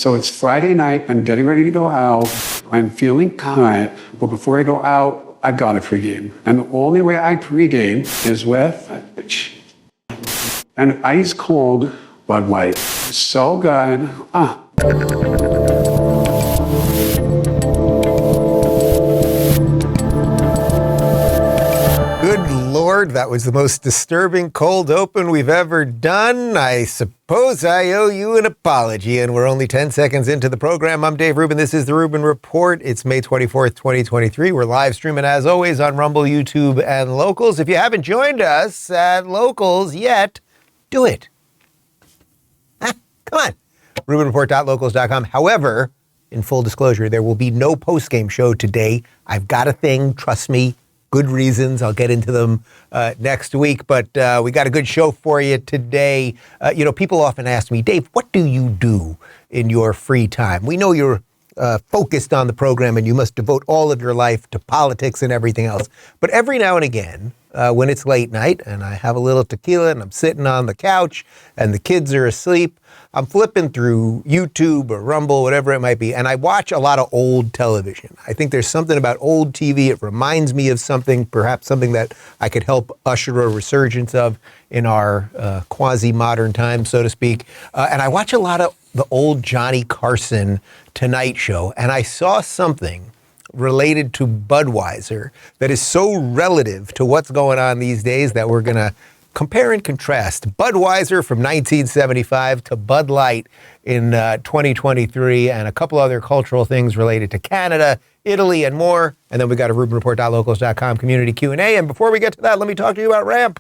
So it's Friday night. I'm getting ready to go out. I'm feeling tired. But before I go out, I got to pregame. And the only way I pregame is with an ice cold Budweiser. So good. Good Lord, that was the most disturbing cold open we've ever done. I suppose I owe you an apology, and we're only 10 seconds into the program. I'm Dave Rubin. This is the Rubin Report. It's May 24th, 2023. We're live streaming, as always, on Rumble, YouTube, and Locals. If you haven't joined us at Locals yet, do it. Come on. RubinReport.locals.com. However, in full disclosure, there will be no post-game show today. I've got a thing, trust me. Good reasons. I'll get into them next week, but we got a good show for you today. People often ask me, Dave, what do you do in your free time? We know you're focused on the program and you must devote all of your life to politics and everything else. But every now and again, when it's late night and I have a little tequila and I'm sitting on the couch and the kids are asleep, I'm flipping through YouTube or Rumble, whatever it might be, and I watch a lot of old television. I think there's something about old TV. It reminds me of something, perhaps something that I could help usher a resurgence of in our quasi-modern time, so to speak. And I watch a lot of the old Johnny Carson Tonight Show, and I saw something related to Budweiser that is so relative to what's going on these days that we're going to compare and contrast Budweiser from 1975 to Bud Light in 2023, and a couple other cultural things related to Canada, Italy, and more. And then we got a RubinReport.locals.com community Q&A. And before we get to that, let me talk to you about Ramp.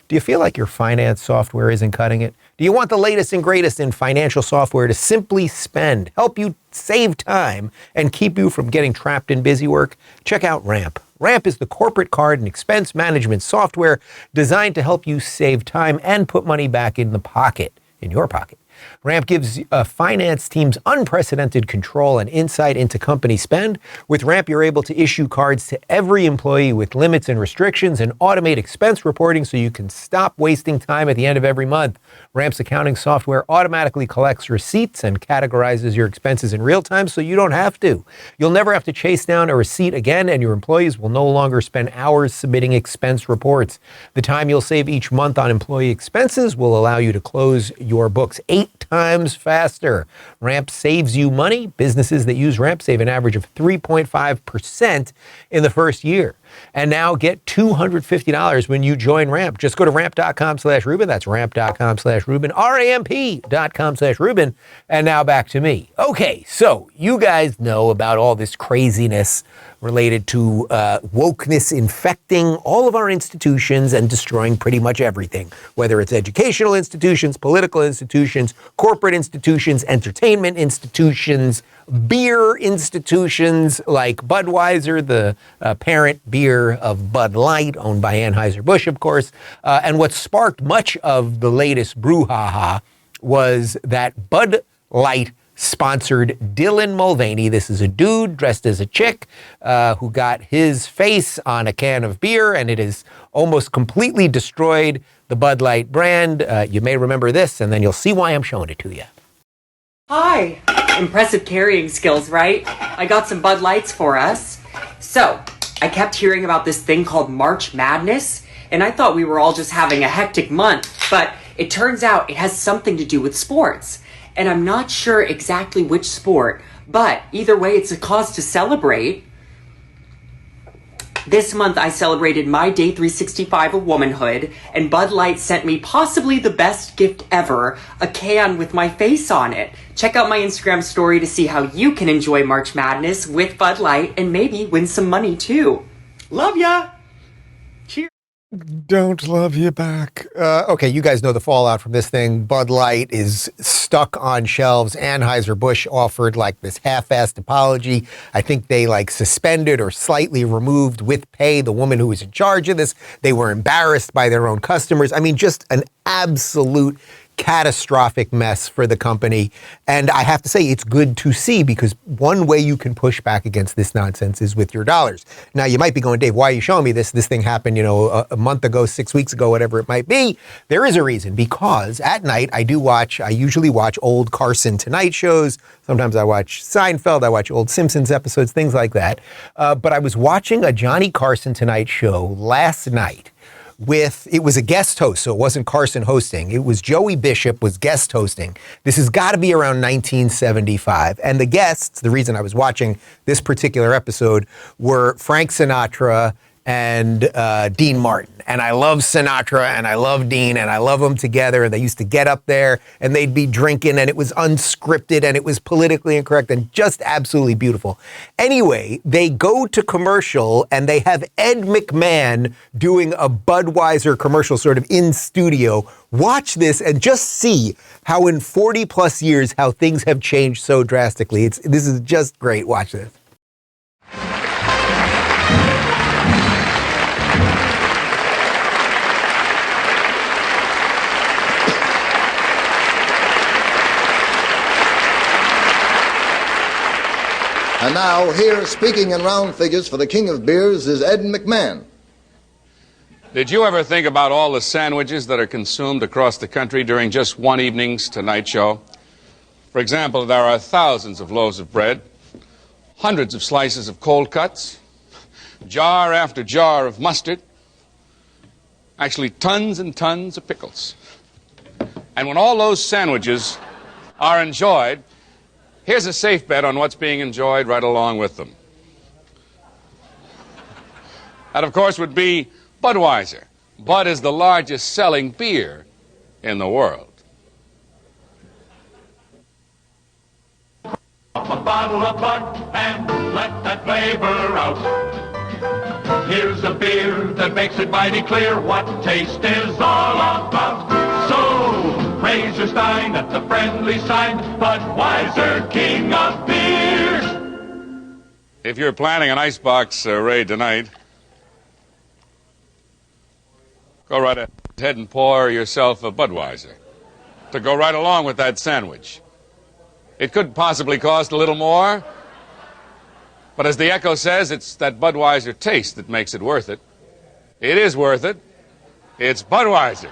Do you feel like your finance software isn't cutting it? Do you want the latest and greatest in financial software to simply spend, help you save time, and keep you from getting trapped in busy work? Check out Ramp. Ramp is the corporate card and expense management software designed to help you save time and put money back in your pocket. Ramp gives finance teams unprecedented control and insight into company spend. With Ramp, you're able to issue cards to every employee with limits and restrictions and automate expense reporting so you can stop wasting time at the end of every month. Ramp's accounting software automatically collects receipts and categorizes your expenses in real time so you don't have to. You'll never have to chase down a receipt again, and your employees will no longer spend hours submitting expense reports. The time you'll save each month on employee expenses will allow you to close your books 8 times faster. Ramp saves you money. Businesses that use Ramp save an average of 3.5% in the first year. And now get $250 when you join Ramp. Just go to ramp.com/Rubin. That's ramp.com/Rubin, ramp.com/Rubin. And now back to me. Okay, so you guys know about all this craziness related to wokeness infecting all of our institutions and destroying pretty much everything, whether it's educational institutions, political institutions, corporate institutions, entertainment institutions, beer institutions like Budweiser, the parent beer of Bud Light, owned by Anheuser-Busch, of course. And what sparked much of the latest brouhaha was that Bud Light sponsored Dylan Mulvaney. This is a dude dressed as a chick who got his face on a can of beer, and it has almost completely destroyed the Bud Light brand. You may remember this, and then you'll see why I'm showing it to you. Hi. Impressive carrying skills, right? I got some Bud Lights for us. So, I kept hearing about this thing called March Madness, and I thought we were all just having a hectic month, but it turns out it has something to do with sports. And I'm not sure exactly which sport, but either way, it's a cause to celebrate. This month, I celebrated my day 365 of womanhood, and Bud Light sent me possibly the best gift ever, a can with my face on it. Check out my Instagram story to see how you can enjoy March Madness with Bud Light and maybe win some money too. Love ya! Cheers! Don't love you back. Okay, you guys know the fallout from this thing. Bud Light is stuck on shelves. Anheuser-Busch offered like this half-assed apology. I think they suspended or slightly removed with pay the woman who was in charge of this. They were embarrassed by their own customers. I mean, just an absolute catastrophic mess for the company. And I have to say, it's good to see, because one way you can push back against this nonsense is with your dollars. Now, you might be going, Dave, why are you showing me this? This thing happened, a month ago, 6 weeks ago, whatever it might be. There is a reason, because at night I usually watch old Carson Tonight shows. Sometimes I watch Seinfeld, I watch old Simpsons episodes, things like that. But I was watching a Johnny Carson Tonight show last night. It was a guest host, so it wasn't Carson hosting. It was Joey Bishop was guest hosting. This has got to be around 1975. And the guests, the reason I was watching this particular episode, were Frank Sinatra and Dean Martin. And I love Sinatra and I love Dean and I love them together. And they used to get up there and they'd be drinking and it was unscripted and it was politically incorrect and just absolutely beautiful. Anyway, they go to commercial and they have Ed McMahon doing a Budweiser commercial sort of in studio. Watch this and just see how in 40 plus years, how things have changed so drastically. This is just great. Watch this. And now, here, speaking in round figures for the king of beers, is Ed McMahon. Did you ever think about all the sandwiches that are consumed across the country during just one evening's Tonight Show? For example, there are thousands of loaves of bread, hundreds of slices of cold cuts, jar after jar of mustard, actually tons and tons of pickles. And when all those sandwiches are enjoyed, here's a safe bet on what's being enjoyed right along with them. That, of course, would be Budweiser. Bud is the largest selling beer in the world. Pop a bottle of Bud and let that flavor out. Here's a beer that makes it mighty clear what taste is all about. So raise your stein at the friendly sign, Budweiser, king of beers. If you're planning an icebox raid tonight, go right ahead and pour yourself a Budweiser to go right along with that sandwich. It could possibly cost a little more, but as the Echo says, it's that Budweiser taste that makes it worth it. It is worth it. It's Budweiser.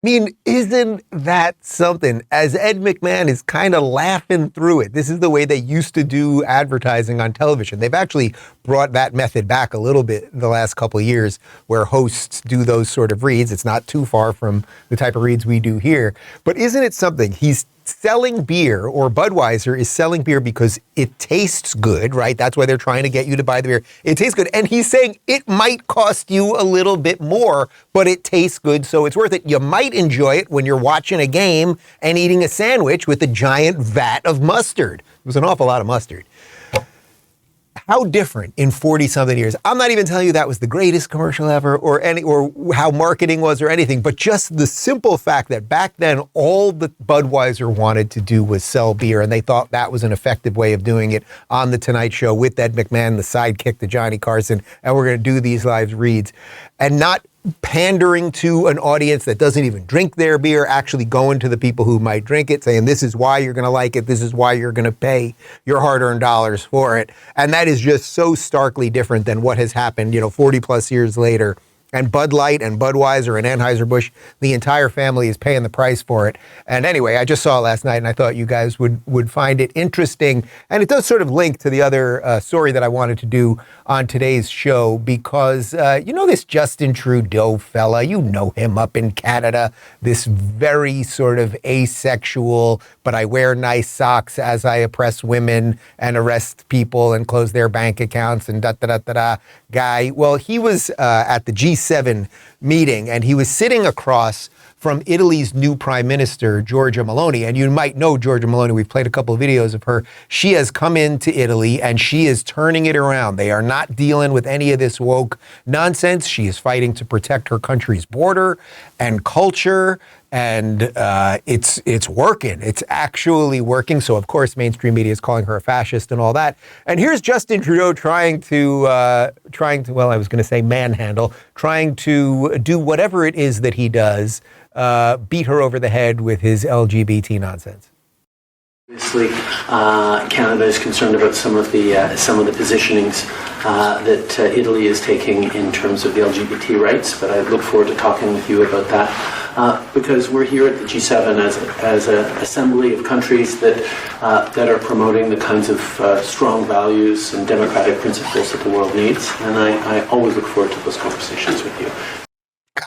I mean, isn't that something? As Ed McMahon is kind of laughing through it. This is the way they used to do advertising on television. They've actually brought that method back a little bit in the last couple of years, where hosts do those sort of reads. It's not too far from the type of reads we do here. But isn't it something? He's selling beer, or Budweiser is selling beer because it tastes good, right? That's why they're trying to get you to buy the beer. It tastes good. And he's saying it might cost you a little bit more, but it tastes good, so it's worth it. You might enjoy it when you're watching a game and eating a sandwich with a giant vat of mustard. It was an awful lot of mustard. How different in 40-something years. I'm not even telling you that was the greatest commercial ever or how marketing was or anything, but just the simple fact that back then all that Budweiser wanted to do was sell beer, and they thought that was an effective way of doing it on The Tonight Show with Ed McMahon, the sidekick to Johnny Carson, and we're going to do these live reads. And not pandering to an audience that doesn't even drink their beer, actually going to the people who might drink it, saying this is why you're going to like it, this is why you're going to pay your hard-earned dollars for it. And that is just so starkly different than what has happened, 40 plus years later. And Bud Light and Budweiser and Anheuser-Busch, the entire family is paying the price for it. And anyway, I just saw it last night and I thought you guys would find it interesting. And it does sort of link to the other story that I wanted to do on today's show, because this Justin Trudeau fella, you know him up in Canada, this very sort of asexual, but I wear nice socks as I oppress women and arrest people and close their bank accounts and da-da-da-da-da guy. Well, he was at the G7 meeting and he was sitting across from Italy's new prime minister, Giorgia Meloni. And you might know Giorgia Meloni. We've played a couple of videos of her. She has come into Italy and she is turning it around. They are not dealing with any of this woke nonsense. She is fighting to protect her country's border and culture And it's working. It's actually working. So, of course, mainstream media is calling her a fascist and all that. And here's Justin Trudeau trying to, well, I was going to say manhandle, trying to do whatever it is that he does, beat her over the head with his LGBT nonsense. Obviously, Canada is concerned about some of the positionings that Italy is taking in terms of the LGBT rights, but I look forward to talking with you about that because we're here at the G7 as an assembly of countries that are promoting the kinds of strong values and democratic principles that the world needs, and I always look forward to those conversations with you.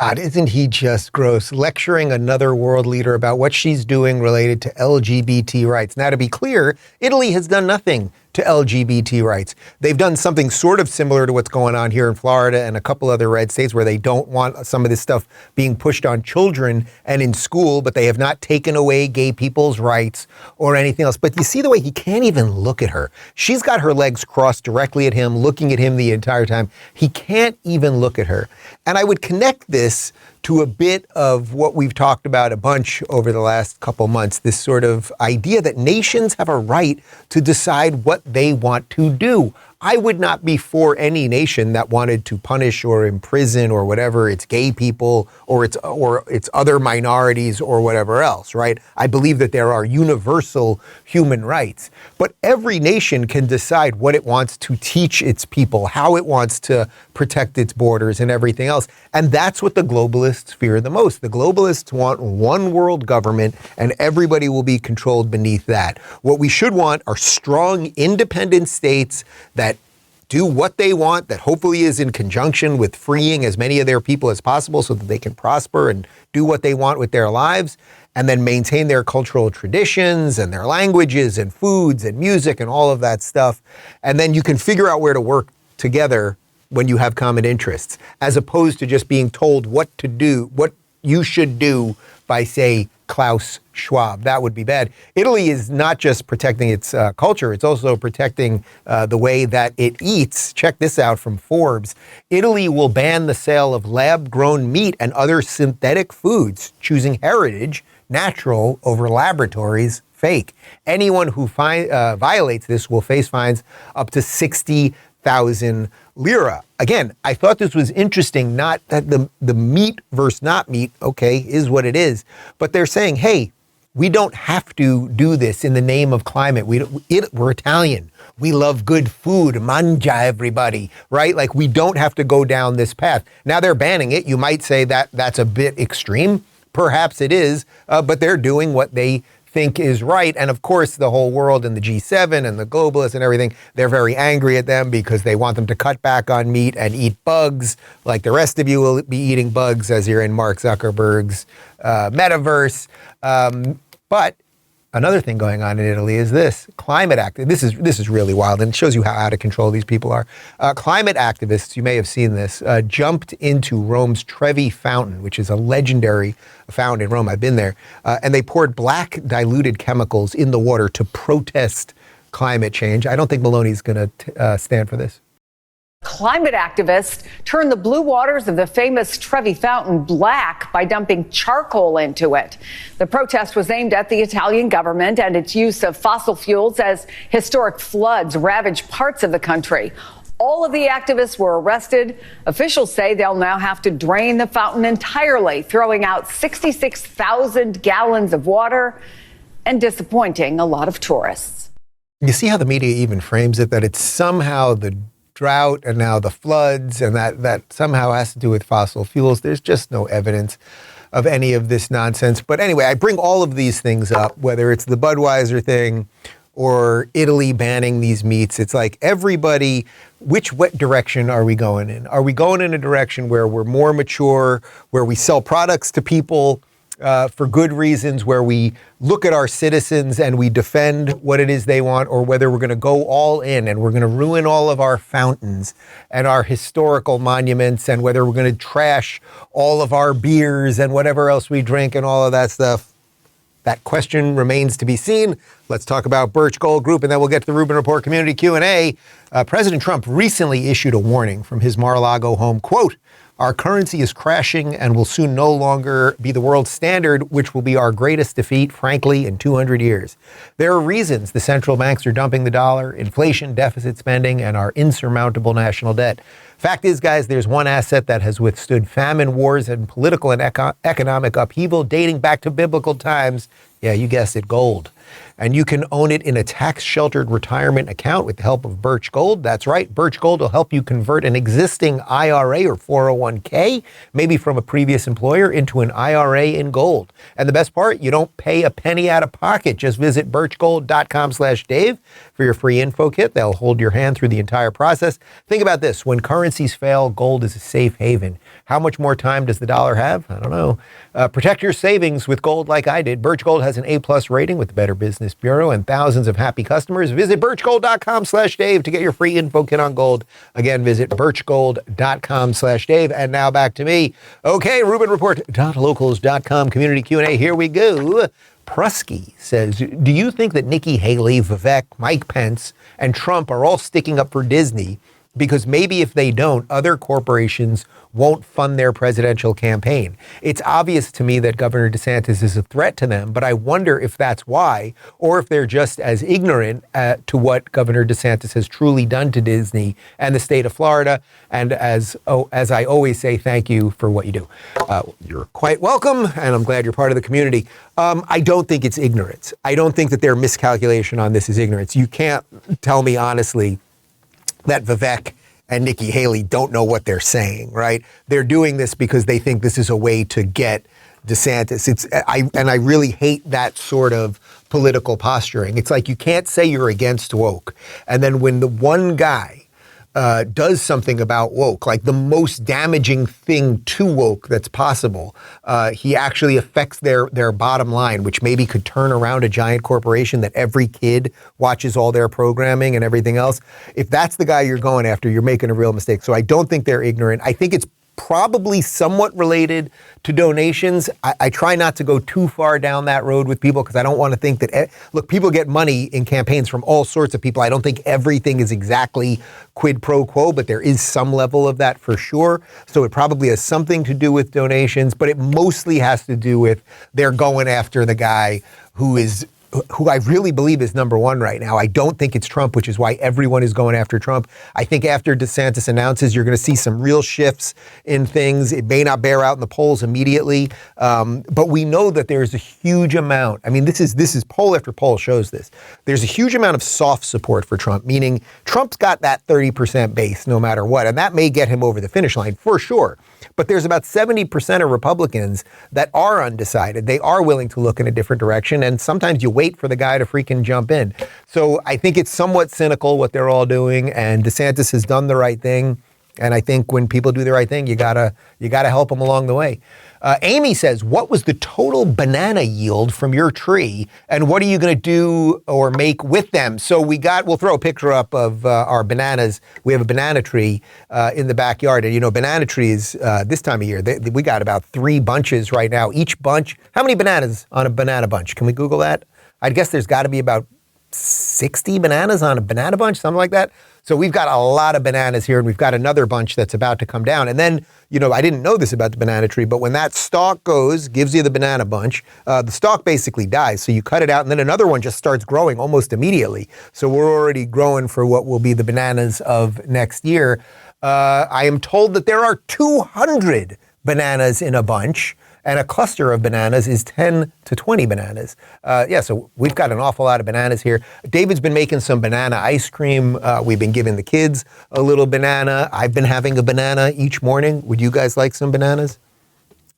God, isn't he just gross? Lecturing another world leader about what she's doing related to LGBT rights. Now, to be clear, Italy has done nothing to LGBT rights. They've done something sort of similar to what's going on here in Florida and a couple other red states where they don't want some of this stuff being pushed on children and in school, but they have not taken away gay people's rights or anything else. But you see the way he can't even look at her. She's got her legs crossed directly at him, looking at him the entire time. He can't even look at her. And I would connect this to a bit of what we've talked about a bunch over the last couple months, this sort of idea that nations have a right to decide what they want to do. I would not be for any nation that wanted to punish or imprison or whatever its gay people or its other minorities or whatever else, right? I believe that there are universal human rights, but every nation can decide what it wants to teach its people, how it wants to protect its borders and everything else. And that's what the globalists fear the most. The globalists want one world government and everybody will be controlled beneath that. What we should want are strong, independent states that do what they want, that hopefully is in conjunction with freeing as many of their people as possible so that they can prosper and do what they want with their lives, and then maintain their cultural traditions and their languages and foods and music and all of that stuff. And then you can figure out where to work together when you have common interests, as opposed to just being told what to do, what you should do by, say, Klaus Schwab. That would be bad. Italy is not just protecting its culture, it's also protecting the way that it eats. Check this out from Forbes. Italy will ban the sale of lab-grown meat and other synthetic foods, choosing heritage, natural, over laboratories, fake. Anyone who violates this will face fines up to 60,000 lira. Again, I thought this was interesting, not that the meat versus not meat, okay, is what it is. But they're saying, hey, we don't have to do this in the name of climate. We're Italian. We love good food. Mangia, everybody, right? Like, we don't have to go down this path. Now they're banning it. You might say that that's a bit extreme. Perhaps it is, but they're doing what they think is right. And of course, the whole world and the G7 and the globalists and everything, they're very angry at them because they want them to cut back on meat and eat bugs, like the rest of you will be eating bugs as you're in Mark Zuckerberg's metaverse. But another thing going on in Italy is this. Climate activists, this is really wild, and it shows you how out of control these people are. Climate activists, you may have seen this, jumped into Rome's Trevi Fountain, which is a legendary fountain in Rome. I've been there. And they poured black diluted chemicals in the water to protest climate change. I don't think Meloni's going to stand for this. Climate activists turned the blue waters of the famous Trevi Fountain black by dumping charcoal into it. The protest was aimed at the Italian government and its use of fossil fuels as historic floods ravaged parts of the country. All of the activists were arrested. Officials say they'll now have to drain the fountain entirely, throwing out 66,000 gallons of water and disappointing a lot of tourists. You see how the media even frames it, that it's somehow the drought and now the floods, and that somehow has to do with fossil fuels. There's just no evidence of any of this nonsense. But anyway, I bring all of these things up, whether it's the Budweiser thing or Italy banning these meats. It's like, everybody, what direction are we going in? Are we going in a direction where we're more mature, where we sell products to people for good reasons, where we look at our citizens and we defend what it is they want, or whether we're going to go all in and we're going to ruin all of our fountains and our historical monuments, and whether we're going to trash all of our beers and whatever else we drink and all of that stuff? That question remains to be seen. Let's talk about Birch Gold Group, and then we'll get to the Rubin Report Community Q&A. President Trump recently issued a warning from his Mar-a-Lago home. Quote, Our currency is crashing and will soon no longer be the world standard, which will be our greatest defeat, frankly, in 200 years. There are reasons the central banks are dumping the dollar: inflation, deficit spending, and our insurmountable national debt. Fact is, guys, there's one asset that has withstood famine, wars, and political and economic upheaval dating back to biblical times. Yeah, you guessed it, gold. And you can own it in a tax-sheltered retirement account with the help of Birch Gold. That's right, Birch Gold will help you convert an existing IRA or 401k, maybe from a previous employer, into an IRA in gold. And the best part, you don't pay a penny out of pocket. Just visit birchgold.com/Dave for your free info kit. They'll hold your hand through the entire process. Think about this. When currencies fail, gold is a safe haven. How much more time does the dollar have? I don't know. Protect your savings with gold like I did. Birch Gold has an A+ rating with the Better Business Bureau and thousands of happy customers. Visit birchgold.com/Dave to get your free info kit on gold. Again, visit birchgold.com/Dave. And now back to me. Okay, Rubin Report.locals.com community Q&A. Here we go. Prusky says, do you think that Nikki Haley, Vivek, Mike Pence, and Trump are all sticking up for Disney because maybe if they don't, other corporations won't fund their presidential campaign? It's obvious to me that Governor DeSantis is a threat to them, but I wonder if that's why, or if they're just as ignorant to what Governor DeSantis has truly done to Disney and the state of Florida. And as I always say, thank you for what you do. You're quite welcome, and I'm glad you're part of the community. I don't think it's ignorance. I don't think that their miscalculation on this is ignorance. You can't tell me honestly that Vivek and Nikki Haley don't know what they're saying, right? They're doing this because they think this is a way to get DeSantis. I really hate that sort of political posturing. It's like you can't say you're against woke, and then when the one guy does something about woke, like the most damaging thing to woke that's possible, he actually affects their bottom line, which maybe could turn around a giant corporation that every kid watches all their programming and everything else. If that's the guy you're going after, you're making a real mistake. So I don't think they're ignorant. I think it's probably somewhat related to donations. I try not to go too far down that road with people because I don't want to think that, look, people get money in campaigns from all sorts of people. I don't think everything is exactly quid pro quo, but there is some level of that for sure. So it probably has something to do with donations, but it mostly has to do with they're going after the guy who I really believe is number one right now. I don't think it's Trump, which is why everyone is going after Trump. I think after DeSantis announces, you're going to see some real shifts in things. It may not bear out in the polls immediately, but we know that there's a huge amount. I mean, this is poll after poll shows this. There's a huge amount of soft support for Trump, meaning Trump's got that 30% base no matter what, and that may get him over the finish line for sure. But there's about 70% of Republicans that are undecided. They are willing to look in a different direction, and sometimes you wait for the guy to freaking jump in. So I think it's somewhat cynical what they're all doing, and DeSantis has done the right thing. And I think when people do the right thing, you gotta help them along the way. Amy says, what was the total banana yield from your tree, and what are you going to do or make with them? So we'll throw a picture up of our bananas. We have a banana tree in the backyard, and banana trees this time of year, we got about 3 bunches right now. Each bunch, how many bananas on a banana bunch? Can we Google that? I guess there's got to be about 60 bananas on a banana bunch, something like that. So we've got a lot of bananas here, and we've got another bunch that's about to come down. And then, I didn't know this about the banana tree, but when that stalk gives you the banana bunch, the stalk basically dies. So you cut it out, and then another one just starts growing almost immediately. So we're already growing for what will be the bananas of next year. I am told that there are 200 bananas in a bunch, and a cluster of bananas is 10 to 20 bananas. So we've got an awful lot of bananas here. David's been making some banana ice cream. We've been giving the kids a little banana. I've been having a banana each morning. Would you guys like some bananas?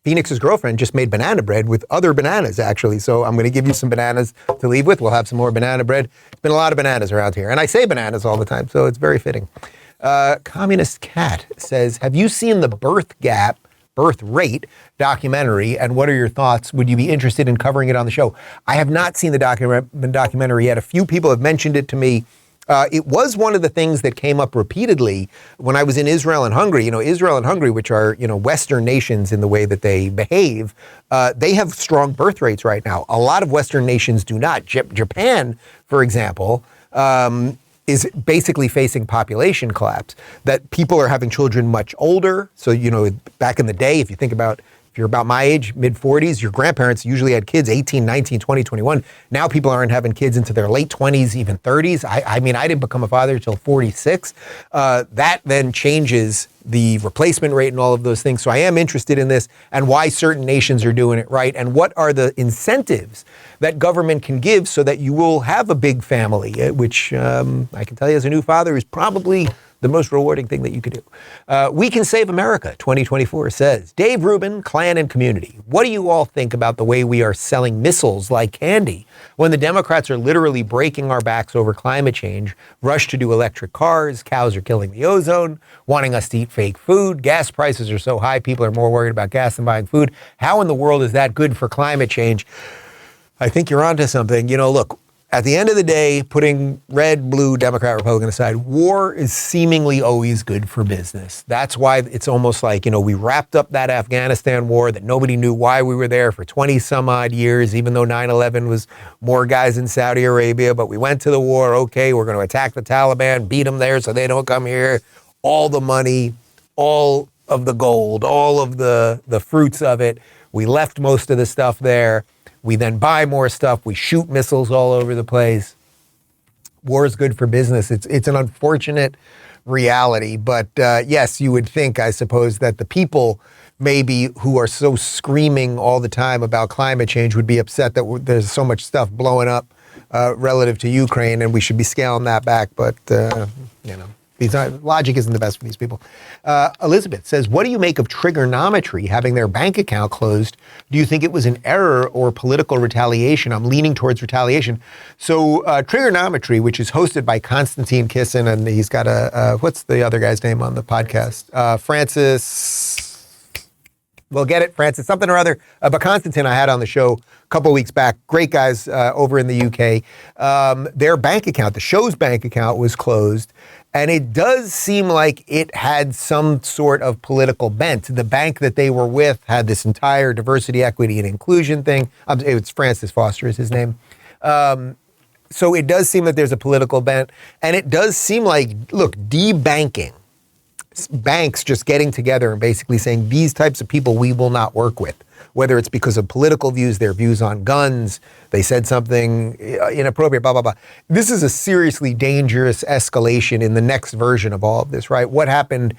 Phoenix's girlfriend just made banana bread with other bananas, actually. So I'm going to give you some bananas to leave with. We'll have some more banana bread. There's been a lot of bananas around here. And I say bananas all the time, so it's very fitting. Communist Cat says, have you seen the birth rate documentary, and what are your thoughts? Would you be interested in covering it on the show? I have not seen the documentary yet. A few people have mentioned it to me. It was one of the things that came up repeatedly when I was in Israel and Hungary. Israel and Hungary, which are, Western nations in the way that they behave, they have strong birth rates right now. A lot of Western nations do not. Japan, for example, is basically facing population collapse, that people are having children much older. So, back in the day, if you think about, if you're about my age, mid-40s, your grandparents usually had kids 18, 19, 20, 21. Now people aren't having kids into their late 20s, even 30s. I didn't become a father until 46. That then changes the replacement rate and all of those things. So I am interested in this and why certain nations are doing it right, and what are the incentives that government can give so that you will have a big family, which I can tell you as a new father is probably the most rewarding thing that you could do. We Can Save America 2024 says, Dave Rubin, Clan and Community, what do you all think about the way we are selling missiles like candy when the Democrats are literally breaking our backs over climate change, rush to do electric cars, cows are killing the ozone, wanting us to eat fake food, gas prices are so high, people are more worried about gas than buying food. How in the world is that good for climate change? I think you're onto something. Look, at the end of the day, putting red, blue, Democrat, Republican aside, war is seemingly always good for business. That's why it's almost like, we wrapped up that Afghanistan war that nobody knew why we were there for 20 some odd years, even though 9/11 was more guys in Saudi Arabia, but we went to the war. Okay, we're going to attack the Taliban, beat them there so they don't come here. All the money, all of the gold, all of the fruits of it. We left most of the stuff there. We then buy more stuff. We shoot missiles all over the place. War is good for business. It's an unfortunate reality. But yes, you would think, I suppose, that the people maybe who are so screaming all the time about climate change would be upset that there's so much stuff blowing up relative to Ukraine, and we should be scaling that back. But, logic isn't the best for these people. Elizabeth says, what do you make of trigonometry having their bank account closed? Do you think it was an error or political retaliation? I'm leaning towards retaliation. So trigonometry, which is hosted by Konstantin Kisin, and he's got what's the other guy's name on the podcast? Francis something or other. But Konstantin I had on the show a couple of weeks back. Great guys over in the UK. Their bank account, the show's bank account, was closed. And it does seem like it had some sort of political bent. The bank that they were with had this entire diversity, equity, and inclusion thing. It's Francis Foster is his name. So it does seem that there's a political bent. And it does seem like, look, debanking, banks just getting together and basically saying these types of people we will not work with, whether it's because of political views, their views on guns, they said something inappropriate, blah, blah, blah. This is a seriously dangerous escalation in the next version of all of this, right? What happened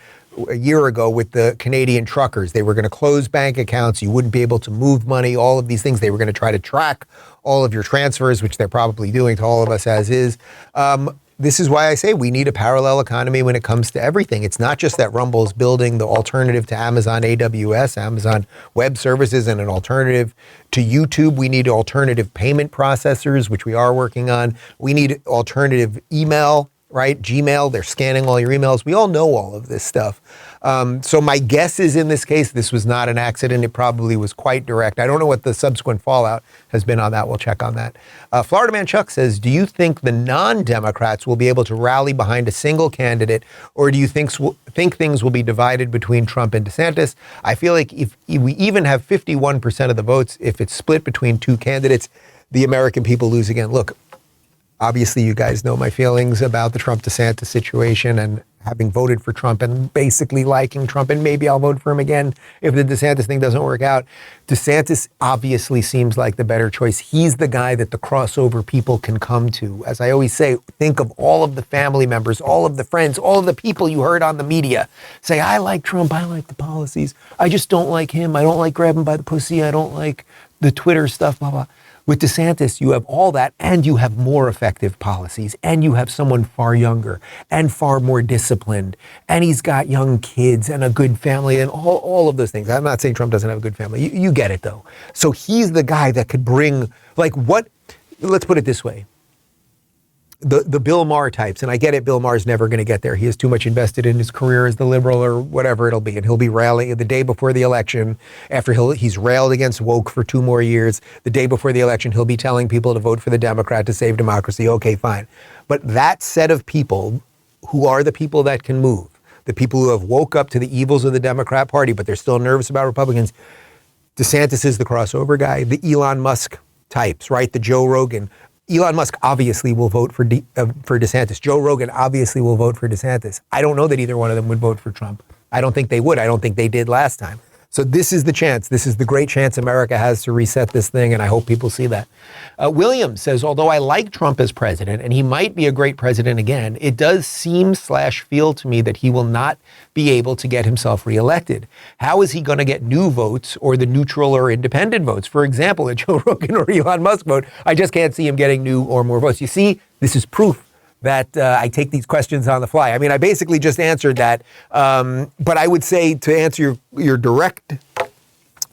a year ago with the Canadian truckers? They were going to close bank accounts. You wouldn't be able to move money, all of these things. They were going to try to track all of your transfers, which they're probably doing to all of us as is. This is why I say we need a parallel economy when it comes to everything. It's not just that Rumble's building the alternative to Amazon AWS, Amazon Web Services, and an alternative to YouTube. We need alternative payment processors, which we are working on. We need alternative email, right? Gmail, they're scanning all your emails. We all know all of this stuff. So my guess is in this case, this was not an accident. It probably was quite direct. I don't know what the subsequent fallout has been on that. We'll check on that. Florida Man Chuck says, do you think the non-Democrats will be able to rally behind a single candidate, or do you think things will be divided between Trump and DeSantis? I feel like if we even have 51% of the votes, if it's split between two candidates, the American people lose again. Look, obviously you guys know my feelings about the Trump-DeSantis situation and having voted for Trump and basically liking Trump, and maybe I'll vote for him again if the DeSantis thing doesn't work out. DeSantis obviously seems like the better choice. He's the guy that the crossover people can come to. As I always say, think of all of the family members, all of the friends, all of the people you heard on the media say, I like Trump, I like the policies, I just don't like him, I don't like grabbing by the pussy, I don't like the Twitter stuff, blah, blah. With DeSantis, you have all that, and you have more effective policies, and you have someone far younger and far more disciplined, and he's got young kids and a good family and all of those things. I'm not saying Trump doesn't have a good family. You get it, though. So he's the guy that could bring, let's put it this way. The Bill Maher types, and I get it, Bill Maher's never going to get there. He has too much invested in his career as the liberal or whatever it'll be, and he'll be rallying the day before the election, after he's railed against woke for 2 more years. The day before the election, he'll be telling people to vote for the Democrat to save democracy. Okay, fine. But that set of people who are the people that can move, the people who have woke up to the evils of the Democrat Party, but they're still nervous about Republicans, DeSantis is the crossover guy, the Elon Musk types, right? The Joe Rogan. Elon Musk obviously will vote for DeSantis. Joe Rogan obviously will vote for DeSantis. I don't know that either one of them would vote for Trump. I don't think they would. I don't think they did last time. So this is the chance. This is the great chance America has to reset this thing, and I hope people see that. William says, although I like Trump as president, and he might be a great president again, it does seem/feel to me that he will not be able to get himself reelected. How is he going to get new votes or the neutral or independent votes? For example, a Joe Rogan or Elon Musk vote, I just can't see him getting new or more votes. You see, this is proof that I take these questions on the fly. I mean, I basically just answered that. But I would say, to answer your direct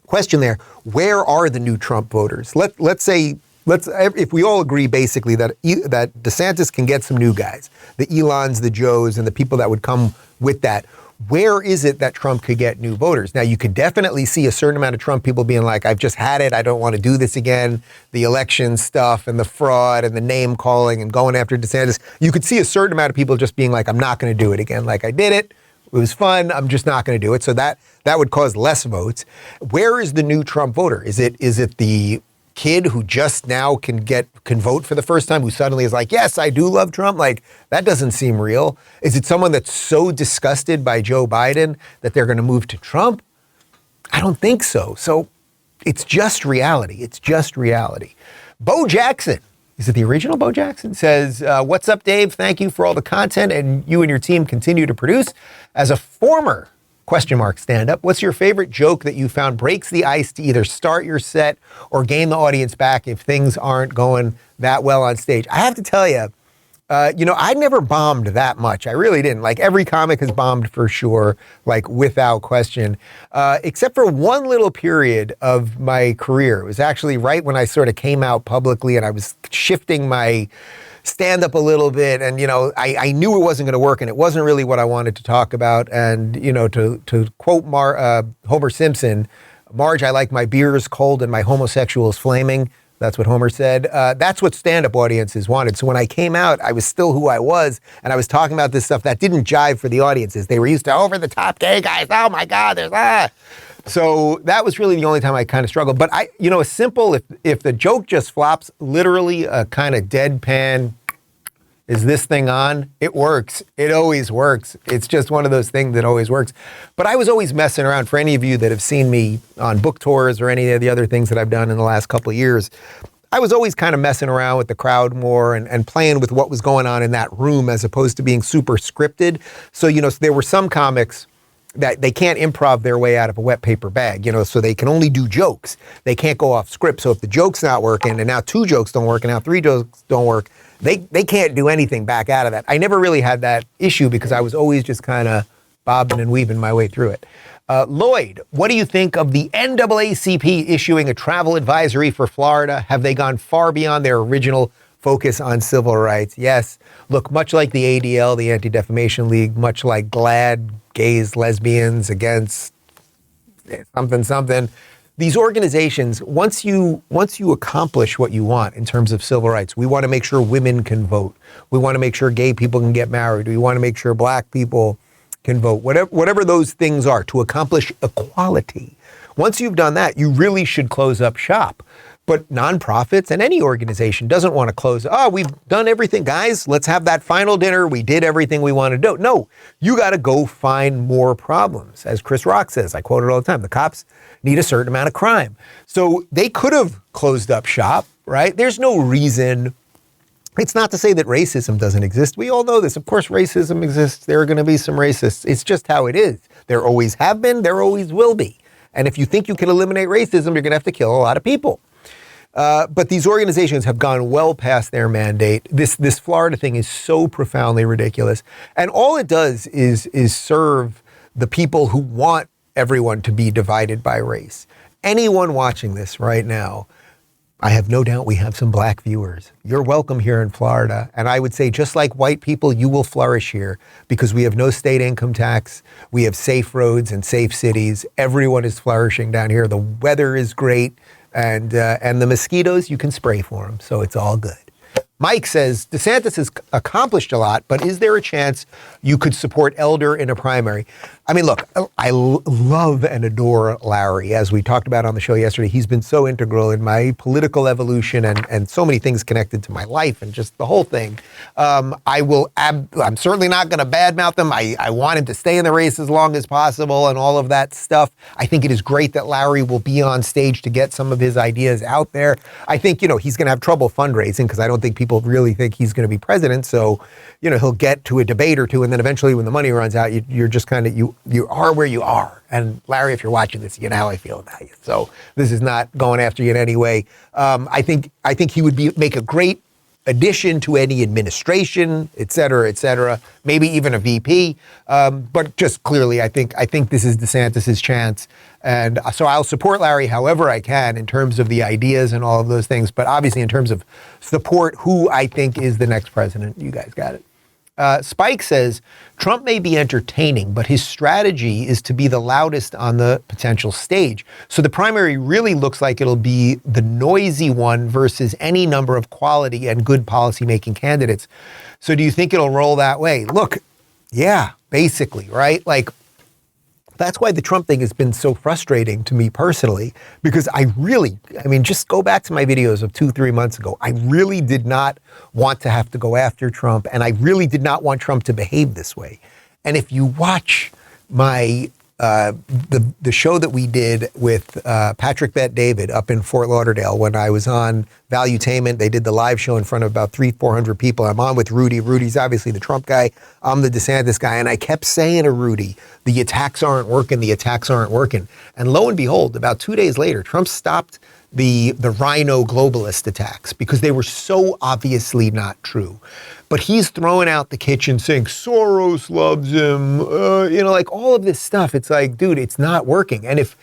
question there, where are the new Trump voters? Let's say, if we all agree basically that DeSantis can get some new guys, the Elons, the Joes, and the people that would come with that, where is it that Trump could get new voters? Now, you could definitely see a certain amount of Trump people being like, I've just had it. I don't want to do this again. The election stuff and the fraud and the name calling and going after DeSantis. You could see a certain amount of people just being like, I'm not going to do it again. Like, I did it. It was fun. I'm just not going to do it. So that would cause less votes. Where is the new Trump voter? Is it the kid who just now can vote for the first time, who suddenly is like, yes, I do love Trump? Like, that doesn't seem real. Is it someone that's so disgusted by Joe Biden that they're going to move to Trump? I don't think so. So it's just reality. It's just reality. Bo Jackson, is it the original Bo Jackson? Says, what's up, Dave? Thank you for all the content and you and your team continue to produce. As a former stand-up, what's your favorite joke that you found breaks the ice to either start your set or gain the audience back if things aren't going that well on stage? I have to tell you, I never bombed that much. I really didn't. Like, every comic has bombed for sure, like, without question, except for one little period of my career. It was actually right when I sort of came out publicly and I was shifting my stand up a little bit, and I knew it wasn't going to work, and it wasn't really what I wanted to talk about. And to quote Homer Simpson, Marge, I like my beers cold and my homosexuals flaming. That's what Homer said. That's what stand up audiences wanted. So when I came out, I was still who I was, and I was talking about this stuff that didn't jive for the audiences. They were used to over the top gay guys. Oh my God, there's So that was really the only time I kind of struggled. But a simple, if the joke just flops, literally a kind of deadpan, is this thing on? It works. It always works. It's just one of those things that always works. But I was always messing around. For any of you that have seen me on book tours or any of the other things that I've done in the last couple of years, I was always kind of messing around with the crowd more and playing with what was going on in that room as opposed to being super scripted. So, there were some comics that they can't improv their way out of a wet paper bag, so they can only do jokes. They can't go off script. So if the joke's not working, and now 2 jokes don't work, and now 3 jokes don't work, they can't do anything back out of that. I never really had that issue because I was always just kind of bobbing and weaving my way through it. Lloyd, what do you think of the NAACP issuing a travel advisory for Florida? Have they gone far beyond their original focus on civil rights? Yes. Look, much like the ADL, the Anti-Defamation League, much like GLAAD, gays, lesbians against something. These organizations, once you accomplish what you want in terms of civil rights, we want to make sure women can vote. We want to make sure gay people can get married. We want to make sure black people can vote. Whatever those things are to accomplish equality. Once you've done that, you really should close up shop. But nonprofits and any organization doesn't want to close. Oh, we've done everything. Guys, let's have that final dinner. We did everything we wanted to do. No, you got to go find more problems. As Chris Rock says, I quote it all the time, the cops need a certain amount of crime. So they could have closed up shop, right? There's no reason. It's not to say that racism doesn't exist. We all know this. Of course, racism exists. There are going to be some racists. It's just how it is. There always have been. There always will be. And if you think you can eliminate racism, you're going to have to kill a lot of people. But these organizations have gone well past their mandate. This Florida thing is so profoundly ridiculous. And all it does is serve the people who want everyone to be divided by race. Anyone watching this right now, I have no doubt we have some black viewers. You're welcome here in Florida. And I would say, just like white people, you will flourish here because we have no state income tax. We have safe roads and safe cities. Everyone is flourishing down here. The weather is great. And the mosquitoes, you can spray for them, so it's all good. Mike says, DeSantis has accomplished a lot, but is there a chance you could support Elder in a primary? I mean, look, I love and adore Larry. As we talked about on the show yesterday, he's been so integral in my political evolution and so many things connected to my life and just the whole thing. I'm certainly not going to badmouth him. I want him to stay in the race as long as possible and all of that stuff. I think it is great that Larry will be on stage to get some of his ideas out there. I think, he's going to have trouble fundraising because I don't think people really think he's going to be president. So, he'll get to a debate or two, and then eventually when the money runs out, you're just kind of, you are where you are. And Larry, if you're watching this, you know how I feel about you. So this is not going after you in any way. I think he would make a great addition to any administration, et cetera, maybe even a VP. But just clearly, I think this is DeSantis's chance. And so I'll support Larry however I can in terms of the ideas and all of those things. But obviously in terms of support, who I think is the next president, you guys got it. Spike says, Trump may be entertaining, but his strategy is to be the loudest on the potential stage. So the primary really looks like it'll be the noisy one versus any number of quality and good policymaking candidates. So do you think it'll roll that way? Look, yeah, basically, right? Like, that's why the Trump thing has been so frustrating to me personally, because just go back to my videos of 2-3 months ago. I really did not want to have to go after Trump, and I really did not want Trump to behave this way. And if you watch my the show that we did with Patrick Bet David up in Fort Lauderdale when I was on Valuetainment, they did the live show in front of about 300-400 people. I'm on with Rudy. Rudy's obviously the Trump guy. I'm the DeSantis guy. And I kept saying to Rudy, the attacks aren't working. The attacks aren't working. And lo and behold, about 2 days later, Trump stopped the rhino globalist attacks because they were so obviously not true. But he's throwing out the kitchen saying Soros loves him, like all of this stuff. It's like, dude, it's not working. And if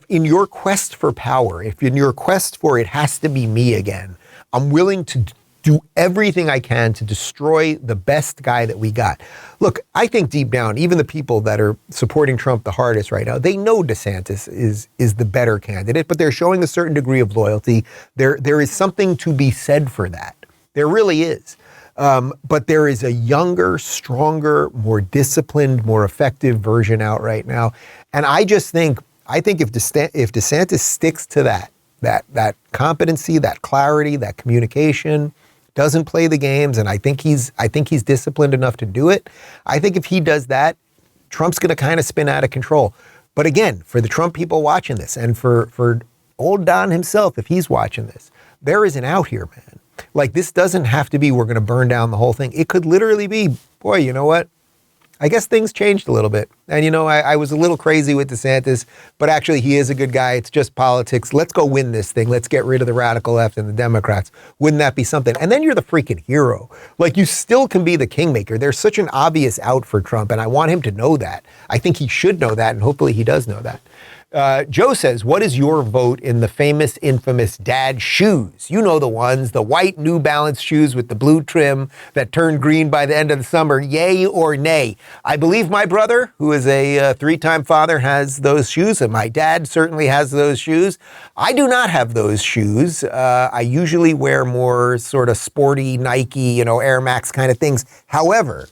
in your quest for power, if in your quest for it has to be me again, I'm willing to do everything I can to destroy the best guy that we got. Look, I think deep down, even the people that are supporting Trump the hardest right now, they know DeSantis is the better candidate, but they're showing a certain degree of loyalty. There is something to be said for that. There really is. But there is a younger, stronger, more disciplined, more effective version out right now. And I think if DeSantis sticks to that competency, that clarity, that communication, doesn't play the games, and I think he's disciplined enough to do it. I think if he does that, Trump's going to kind of spin out of control. But again, for the Trump people watching this, and for old Don himself, if he's watching this, there is an out here, man. Like, this doesn't have to be we're going to burn down the whole thing. It could literally be, boy, you know what? I guess things changed a little bit. And, I was a little crazy with DeSantis, but actually he is a good guy. It's just politics. Let's go win this thing. Let's get rid of the radical left and the Democrats. Wouldn't that be something? And then you're the freaking hero. Like, you still can be the kingmaker. There's such an obvious out for Trump, and I want him to know that. I think he should know that, and hopefully he does know that. Joe says, what is your vote in the famous, infamous dad shoes? You know the ones, the white New Balance shoes with the blue trim that turn green by the end of the summer. Yay or nay? I believe my brother, who is a 3-time father, has those shoes, and my dad certainly has those shoes. I do not have those shoes. I usually wear more sort of sporty Nike, Air Max kind of things. However,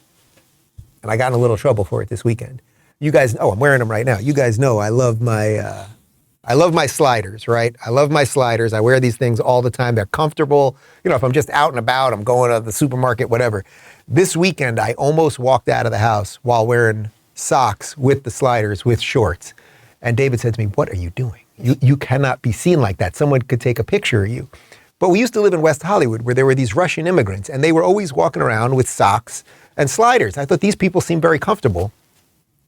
and I got in a little trouble for it this weekend. You guys, I'm wearing them right now. You guys know I love my sliders, right? I love my sliders. I wear these things all the time. They're comfortable. If I'm just out and about, I'm going to the supermarket, whatever. This weekend, I almost walked out of the house while wearing socks with the sliders, with shorts. And David said to me, what are you doing? You cannot be seen like that. Someone could take a picture of you. But we used to live in West Hollywood where there were these Russian immigrants, and they were always walking around with socks and sliders. I thought these people seemed very comfortable.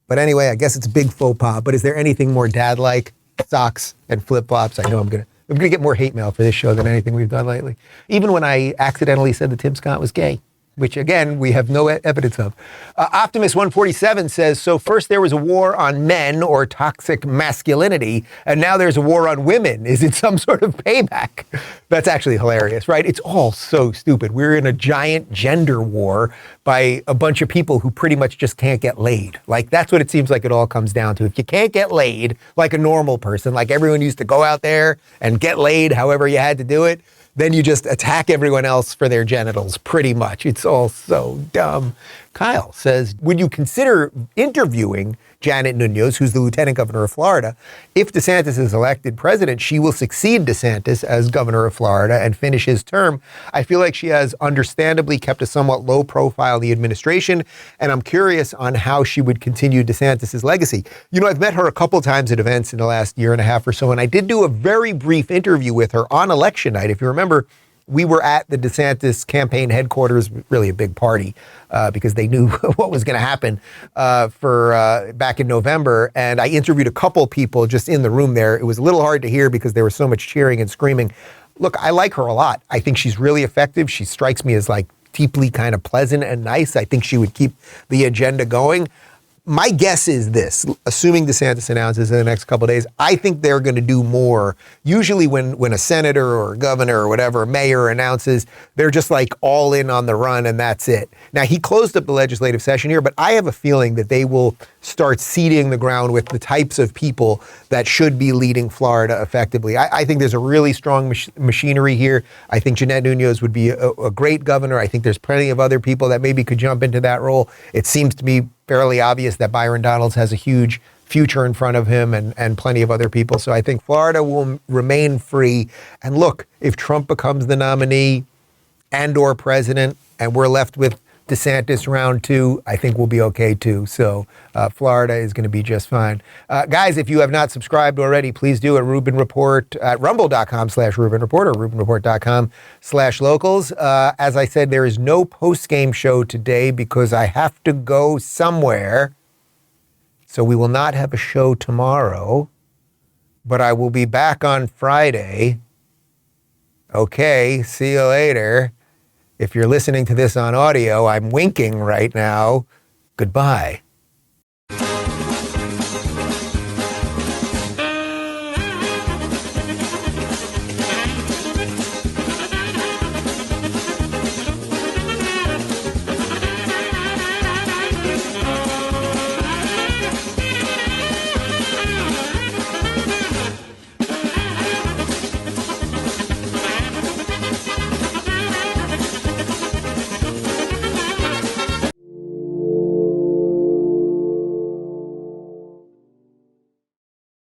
But anyway, I guess it's a big faux pas. But is there anything more dad-like? Socks and flip-flops. I know I'm gonna get more hate mail for this show than anything we've done lately. Even when I accidentally said that Tim Scott was gay, which again, we have no evidence of. Optimus 147 says, so first there was a war on men or toxic masculinity, and now there's a war on women. Is it some sort of payback? That's actually hilarious, right? It's all so stupid. We're in a giant gender war by a bunch of people who pretty much just can't get laid. Like, that's what it seems like it all comes down to. If you can't get laid like a normal person, like everyone used to go out there and get laid however you had to do it, then you just attack everyone else for their genitals, pretty much. It's all so dumb. Kyle says, would you consider interviewing Janet Munoz, who's the lieutenant governor of Florida? If DeSantis is elected president, she will succeed DeSantis as governor of Florida and finish his term. I feel like she has understandably kept a somewhat low profile in the administration, and I'm curious on how she would continue DeSantis's legacy. You know, I've met her a couple times at events in the last year and a half or so, and I did do a very brief interview with her on election night. If you remember, we were at the DeSantis campaign headquarters, really a big party, because they knew what was going to happen for back in November. And I interviewed a couple people just in the room there. It was a little hard to hear because there was so much cheering and screaming. Look, I like her a lot. I think she's really effective. She strikes me as like deeply kind of pleasant and nice. I think she would keep the agenda going. My guess is this, assuming DeSantis announces in the next couple of days, I think they're going to do more. Usually when a senator or a governor or whatever, a mayor announces, they're just like all in on the run and that's it. Now, he closed up the legislative session here, but I have a feeling that they will start seeding the ground with the types of people that should be leading Florida effectively. I think there's a really strong machinery here. I think Janet Munoz would be a great governor. I think there's plenty of other people that maybe could jump into that role. It seems to me fairly obvious that Byron Donalds has a huge future in front of him and plenty of other people. So I think Florida will remain free. And look, if Trump becomes the nominee and or president and we're left with DeSantis round 2, I think we'll be okay too. So Florida is going to be just fine. Guys, if you have not subscribed already, please do at Rubin Report at rumble.com/Rubin Report or RubinReport.com/locals. As I said, there is no post-game show today because I have to go somewhere. So we will not have a show tomorrow, but I will be back on Friday. Okay, see you later. If you're listening to this on audio, I'm winking right now. Goodbye.